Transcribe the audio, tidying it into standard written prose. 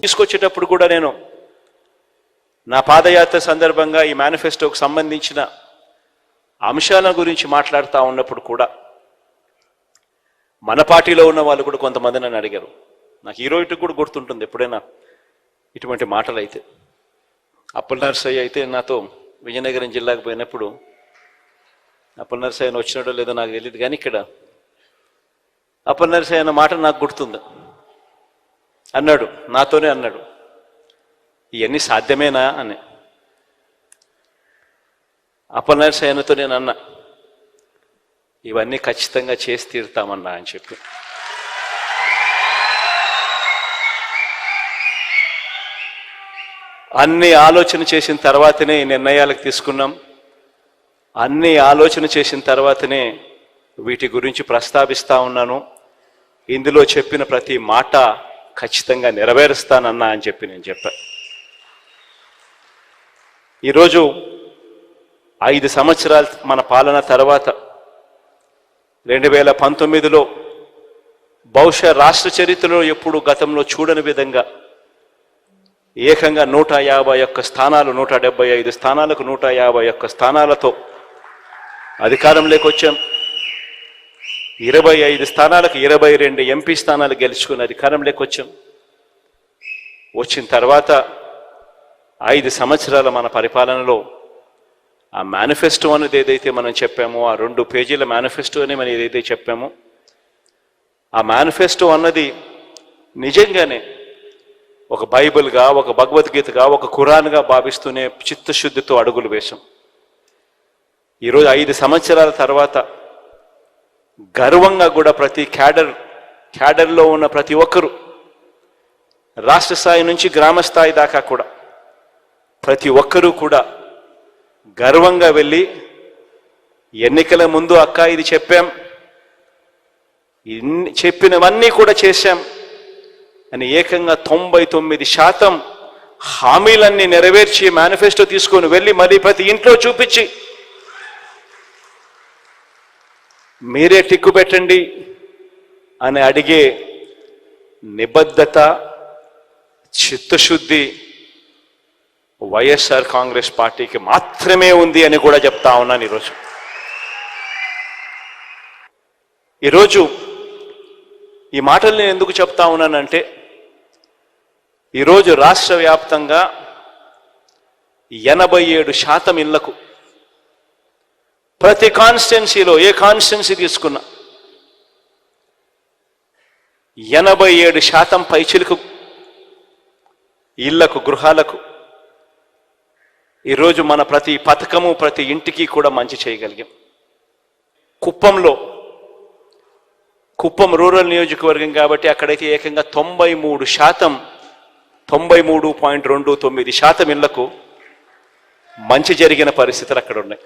తీసుకొచ్చేటప్పుడు కూడా నేను నా పాదయాత్ర సందర్భంగా ఈ మేనిఫెస్టోకు సంబంధించిన అంశాల గురించి మాట్లాడుతూ ఉన్నప్పుడు కూడా మన పార్టీలో ఉన్న వాళ్ళు కూడా కొంతమంది నన్ను అడిగారు. నాకు ఈ రోజుకి కూడా గుర్తుంటుంది ఎప్పుడైనా ఇటువంటి మాటలు అయితే. అప్పల్ నర్సయ్య అయితే నాతో విజయనగరం జిల్లాకు పోయినప్పుడు, అప్పల్ నర్సయ్యను వచ్చినాడో లేదో నాకు తెలియదు, కానీ ఇక్కడ అప్పల్ నర్సయ్య అన్న మాట నాకు గుర్తుంది. అన్నాడు, నాతోనే అన్నాడు, ఇవన్నీ సాధ్యమేనా అని. అప్పల్ నర్సయ్యతో నేను అన్నా, ఇవన్నీ ఖచ్చితంగా చేసి తీరుతామన్నా అని చెప్పి. అన్ని ఆలోచన చేసిన తర్వాతనే ఈ నిర్ణయాలకు తీసుకున్నాం. అన్ని ఆలోచన చేసిన తర్వాతనే వీటి గురించి ప్రస్తావిస్తూ ఉన్నాను. ఇందులో చెప్పిన ప్రతి మాట ఖచ్చితంగా నెరవేరుస్తానన్నా అని చెప్పి నేను చెప్పాను. ఈరోజు 5 సంవత్సరాలు మన పాలన తర్వాత 2019లో బహుశా రాష్ట్ర చరిత్రలో ఎప్పుడు గతంలో చూడని విధంగా ఏకంగా 151 స్థానాలు, 175 స్థానాలకు 151 స్థానాలతో అధికారంలోకి వచ్చాం. 25 స్థానాలకు 22 ఎంపీ స్థానాలు గెలుచుకుని అధికారంలోకి వచ్చాం. వచ్చిన తర్వాత 5 సంవత్సరాల మన పరిపాలనలో ఆ మేనిఫెస్టో అనేది ఏదైతే మనం చెప్పామో, ఆ 2 పేజీల మేనిఫెస్టో అని మనం ఏదైతే చెప్పామో, ఆ మేనిఫెస్టో అన్నది నిజంగానే ఒక బైబిల్గా, ఒక భగవద్గీతగా, ఒక ఖురాన్గా భావిస్తూనే చిత్తశుద్ధితో అడుగులు వేశాం. ఈరోజు 5 సంవత్సరాల తర్వాత గర్వంగా కూడా ప్రతి క్యాడర్లో ఉన్న ప్రతి ఒక్కరూ, రాష్ట్ర స్థాయి నుంచి గ్రామ స్థాయి దాకా కూడా ప్రతి ఒక్కరూ కూడా గర్వంగా వెళ్ళి ఎన్నికల ముందు అక్క ఇది చెప్పాం, చెప్పినవన్నీ కూడా చేశాం అని ఏకంగా 99% హామీలన్నీ నెరవేర్చి మేనిఫెస్టో తీసుకొని వెళ్ళి మళ్ళీ ప్రతి ఇంట్లో చూపించి మీరే టిక్కు పెట్టండి అని అడిగే నిబద్ధత, చిత్తశుద్ధి వైఎస్ఆర్ కాంగ్రెస్ పార్టీకి మాత్రమే ఉంది అని కూడా చెప్తా ఉన్నాను. ఈరోజు ఈ మాటలు నేను ఎందుకు చెప్తా ఉన్నానంటే, ఈరోజు రాష్ట్ర వ్యాప్తంగా 87% ఇళ్లకు, ప్రతి కాన్స్టిట్యున్సీలో ఏ కాన్స్టిట్యున్సీ తీసుకున్నా 87% పైచిలకు ఇళ్లకు, గృహాలకు ఈరోజు మన ప్రతి పథకము, ప్రతి ఇంటికి కూడా మంచి చేయగలిగాం. కుప్పం రూరల్ నియోజకవర్గం కాబట్టి అక్కడైతే ఏకంగా 93.29% ఇళ్లకు మంచి జరిగిన పరిస్థితులు అక్కడ ఉన్నాయి.